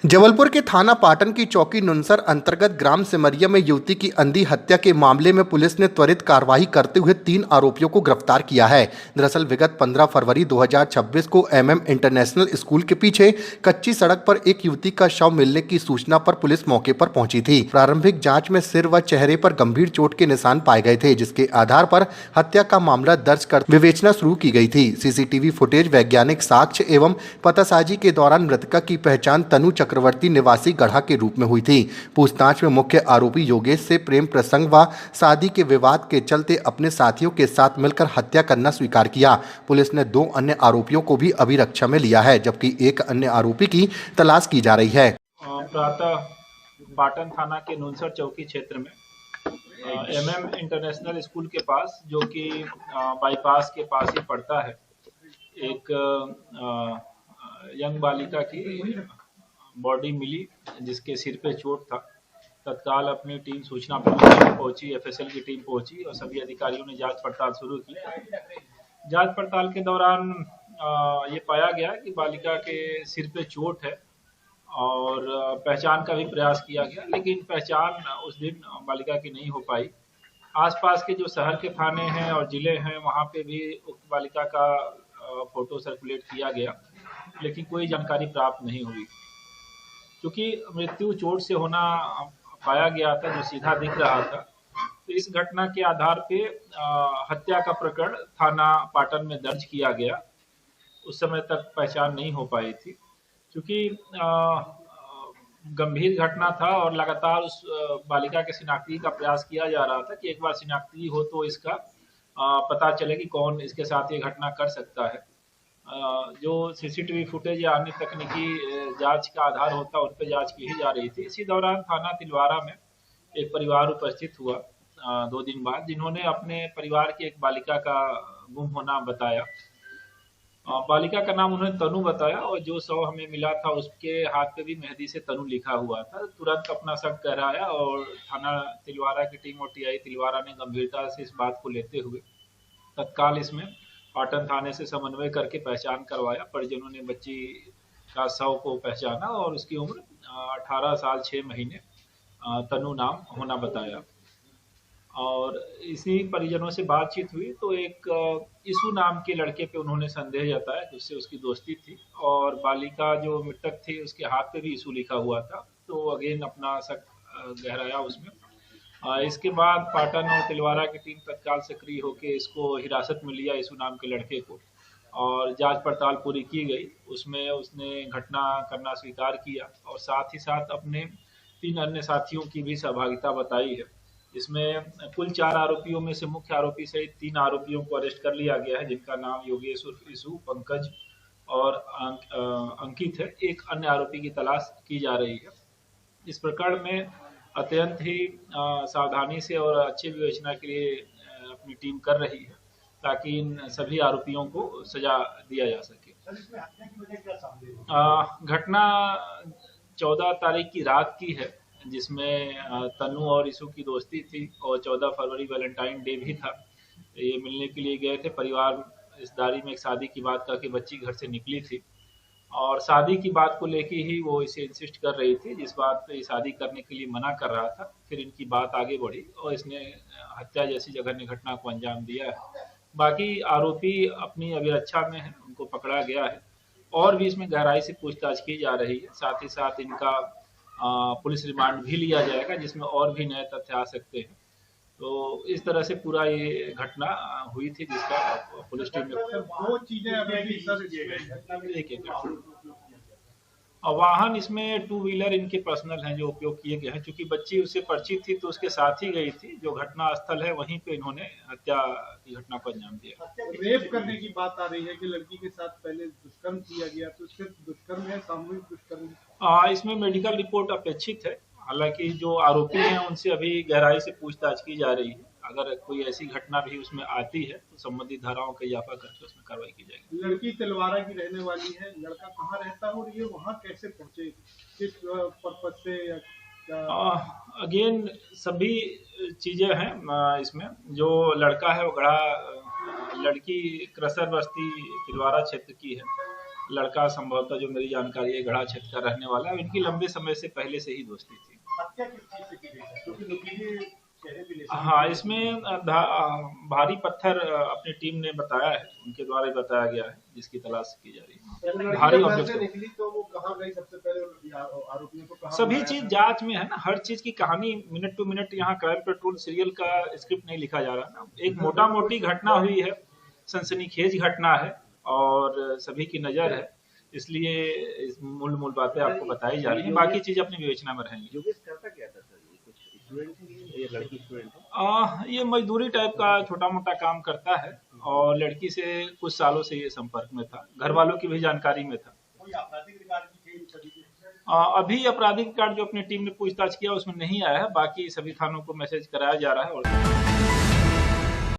जबलपुर के थाना पाटन की चौकी नुनसर अंतर्गत ग्राम सिमरिया में युवती की अंधी हत्या के मामले में पुलिस ने त्वरित कार्रवाई करते हुए 3 आरोपियों को गिरफ्तार किया है। दरअसल विगत 15 फरवरी 2026 को एमएम इंटरनेशनल स्कूल के पीछे कच्ची सड़क पर एक युवती का शव मिलने की सूचना पर पुलिस मौके पर पहुंची थी। प्रारंभिक जाँच में सिर व चेहरे पर गंभीर चोट के निशान पाए गए थे, जिसके आधार पर हत्या का मामला दर्ज कर विवेचना शुरू की गई थी। सीसीटीवी फुटेज, वैज्ञानिक साक्ष्य एवं पतासाजी के दौरान मृतका की पहचान तनु चक्रवर्ती निवासी गढ़ा के रूप में हुई थी। पूछताछ में मुख्य आरोपी योगेश से प्रेम प्रसंग व शादी के विवाद के चलते अपने साथियों के साथ मिलकर हत्या करना स्वीकार किया। पुलिस ने 2 अन्य आरोपियों को भी अभिरक्षा में लिया है, जबकि एक अन्य आरोपी की तलाश की जा रही है। प्रातः पाटन थाना के नुनसर चौकी क्षेत्र में एमएम इंटरनेशनल स्कूल के पास, जो कि बाईपास के पास ही पड़ता है, एक यंग बालिका की बॉडी मिली जिसके सिर पे चोट था। तत्काल अपनी टीम सूचना पर पहुंची, एफएसएल की टीम पहुंची और सभी अधिकारियों ने जांच पड़ताल शुरू की। जांच पड़ताल के दौरान ये पाया गया कि बालिका के सिर पे चोट है और पहचान का भी प्रयास किया गया, लेकिन पहचान उस दिन बालिका की नहीं हो पाई। आसपास के जो शहर के थाने हैं और जिले हैं, वहाँ पे भी उक्त बालिका का फोटो सर्कुलेट किया गया, लेकिन कोई जानकारी प्राप्त नहीं हुई। क्योंकि मृत्यु चोट से होना पाया गया था, जो सीधा दिख रहा था, तो इस घटना के आधार पे हत्या का प्रकरण थाना पाटन में दर्ज किया गया। उस समय तक पहचान नहीं हो पाई थी, क्योंकि गंभीर घटना था और लगातार उस बालिका के शिनाख्ती का प्रयास किया जा रहा था कि एक बार शिनाख्ती हो तो इसका पता चले कि कौन इसके साथ ये घटना कर सकता है। जो सीसीटीवी फुटेज या अन्य तकनीकी जांच का आधार होता, उन पर जांच की ही जा रही थी। इसी दौरान थाना तिलवारा में एक परिवार उपस्थित हुआ 2 दिन बाद, जिन्होंने अपने परिवार की एक बालिका का गुम होना बताया। बालिका का नाम उन्होंने तनु बताया और जो शव हमें मिला था उसके हाथ पे भी मेहंदी से तनु लिखा हुआ था। तुरंत अपना शक गहराया और थाना तिलवारा की टीम और टीआई तिलवारा ने गंभीरता से इस बात को लेते हुए तत्काल इसमें पाटन थाने से समन्वय करके पहचान करवाया। परिजनों ने बच्ची का शव को पहचाना और उसकी उम्र 18 साल 6 महीने तनु नाम होना बताया। और इसी परिजनों से बातचीत हुई तो एक इसू नाम के लड़के पे उन्होंने संदेह जताया कि उससे उसकी दोस्ती थी और बालिका जो मृतक थी उसके हाथ पे भी इसू लिखा हुआ था, तो अगेन अपना शक गहराया उसमें। इसके बाद पाटन और तिलवारा की टीम तत्काल सक्रिय होकर इसको हिरासत में लिया, इसू नाम के लड़के को, और जांच पड़ताल पूरी की गई। उसमें उसने घटना करना स्वीकार किया और साथ ही साथ अपने 3 अन्य साथियों की भी सहभागिता बताई है। इसमें कुल 4 आरोपियों में से मुख्य आरोपी सहित 3 आरोपियों को अरेस्ट कर लिया गया है, जिनका नाम योगेश उर्फ इसू, पंकज और अंकित है। एक अन्य आरोपी की तलाश की जा रही है। इस प्रकरण में अत्यंत ही सावधानी से और अच्छी विवेचना के लिए अपनी टीम कर रही है, ताकि इन सभी आरोपियों को सजा दिया जा सके। घटना 14 तारीख की रात की है, जिसमें तनु और इसू की दोस्ती थी और 14 फरवरी वैलेंटाइन डे भी था। ये मिलने के लिए गए थे। परिवार रिश्तेदारी में एक शादी की बात करके बच्ची घर से निकली थी और शादी की बात को लेके ही वो इसे इंसिस्ट कर रही थी, जिस बात पे शादी करने के लिए मना कर रहा था। फिर इनकी बात आगे बढ़ी और इसने हत्या जैसी जघन्य घटना को अंजाम दिया है। बाकी आरोपी अपनी अभिरक्षा में है, उनको पकड़ा गया है और भी इसमें गहराई से पूछताछ की जा रही है। साथ ही साथ इनका पुलिस रिमांड भी लिया जाएगा, जिसमें और भी नए तथ्य आ सकते हैं। तो इस तरह से पूरा ये घटना हुई थी, जिसका पुलिस टीम ने 2 चीजें अभी भी सर एक वाहन इसमें 2 व्हीलर इनके पर्सनल हैं जो उपयोग किए गए हैं। चूंकि बच्ची उससे परिचित थी तो उसके साथ ही गई थी। जो घटना स्थल है वहीं पे इन्होंने हत्या की घटना को अंजाम दिया। रेप करने की बात आ रही है कि लड़की के साथ पहले दुष्कर्म किया गया, तो इससे दुष्कर्म है, सामूहिक दुष्कर्म? इसमें मेडिकल रिपोर्ट अपेक्षित है। हालांकि जो आरोपी हैं उनसे अभी गहराई से पूछताछ की जा रही है। अगर कोई ऐसी घटना भी उसमें आती है तो संबंधित धाराओं का इजाफा करके उसमें कार्रवाई की जाएगी। लड़की तिलवारा की रहने वाली है, लड़का कहाँ रहता है और ये वहाँ कैसे पहुँचे, किस पर्पज से या क्या? अगेन सभी चीजें हैं इसमें। जो लड़का है वो गढ़ा, लड़की क्रसर बस्ती तिलवारा क्षेत्र की है लड़का संभवतः जो मेरी जानकारी है गढ़ा क्षेत्र का रहने वाला है। इनकी लंबे समय से पहले से ही दोस्ती थी। हत्या किस चीज से की गई है? क्योंकि नुकीले चेहरे पे निशान हाँ, इसमें भारी पत्थर अपनी टीम ने बताया है, उनके द्वारा ही बताया गया है, जिसकी तलाश की जा रही है। भारी लड़की ऑब्जेक्ट से निकली तो वो कहाँ गई सबसे पहले, आरोपियों को कहाँ सभी बुलाया चीज था? जांच में है ना, हर चीज की कहानी मिनट टू मिनट यहाँ क्राइम पेट्रोल सीरियल का स्क्रिप्ट नहीं लिखा जा रहा ना। एक मोटा मोटी घटना हुई है, सनसनीखेज घटना है और सभी की नजर है, इसलिए मूल बातें आपको बताई जा रही हैं, बाकी चीज अपनी विवेचना में रहेंगी। योगेश करता क्या था सर? ये कुछ स्टूडेंट है, ये लड़की स्टूडेंट है? ये मजदूरी टाइप का छोटा मोटा काम करता है और लड़की से कुछ सालों से ये संपर्क में था, घर वालों की भी जानकारी में था। कोई आपराधिक रिकॉर्ड भी थे इन सभी के? अभी आपराधिक कार्ड जो अपनी टीम ने पूछताछ किया उसमें नहीं आया है, बाकी सभी थानों को मैसेज कराया जा रहा है। और